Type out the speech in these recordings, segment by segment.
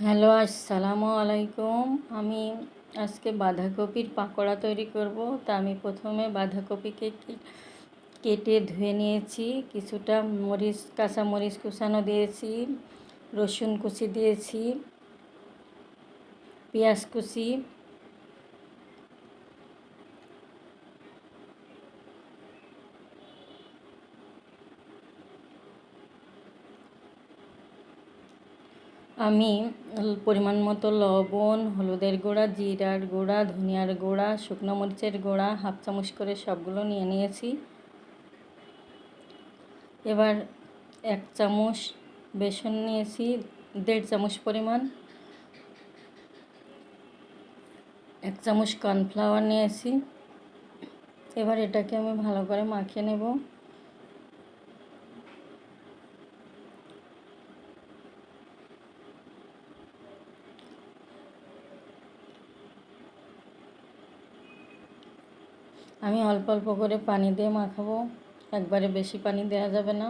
Hello, আসসালামু আলাইকুম। আমি আজকে বাঁধাকপির পাকোড়া তৈরি করব। তা আমি প্রথমে বাঁধাকপিকে কেটে ধুয়ে নিয়েছি। কিছুটা কাঁচা মরিচ কুচানো দিয়েছি, রসুন কুচি দিয়েছি, পেঁয়াজ কুচি, আমি পরিমাণ মতো লবণ, হলুদের গুঁড়া, জিরার গুঁড়া, ধনিয়ার গুঁড়া, শুকনো মরিচের গুঁড়া 1/2 চামচ করে সবগুলো নিয়ে নিয়েছি। এবার 1 চামচ বেসন নিয়েছি, 1.5 চামচ পরিমাণ, 1 চামচ কর্নফ্লাওয়ার নিয়েছি। এবার এটাকে আমি ভালো করে মাখিয়ে নেব। আমি অল্প অল্প করে পানি দিয়ে মাখাবো, একবারে বেশি পানি দেওয়া যাবে না।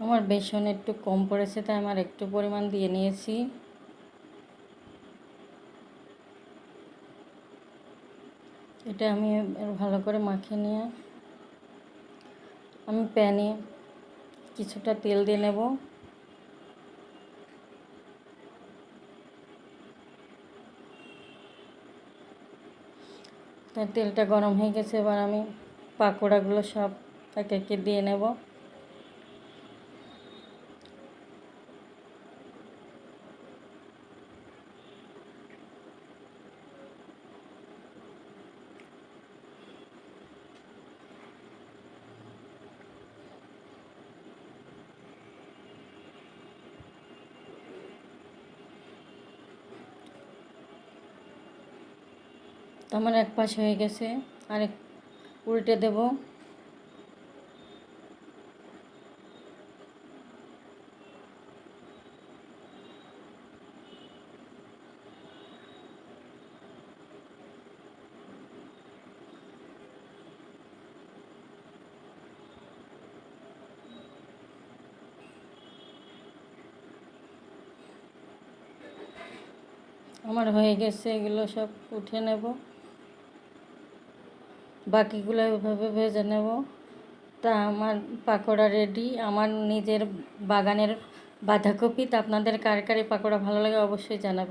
আমার বেসন একটু কম পড়েছে, তাই আমার একটু পরিমাণ দিয়ে নিয়েছি। এটা আমি ভালো করে মাখিয়ে নিয়ে আমি প্যানে কিছুটা তেল দিয়ে নেব। তার তেলটা গরম হয়ে গেছে, এবার আমি পাকোড়াগুলো সব একে একে দিয়ে নেব। আমার এক পাশ হয়ে গেছে, আরেক উল্টে দেব। আমার হয়ে গেছে, এগুলো সব উঠে নেব, বাকিগুলো এভাবে ভেজে নেব। তা আমার পাকোড়া রেডি। আমার নিজের বাগানের বাঁধাকপি। তা আপনাদের কার কার এই পাকোড়া ভালো লাগে অবশ্যই জানাবেন।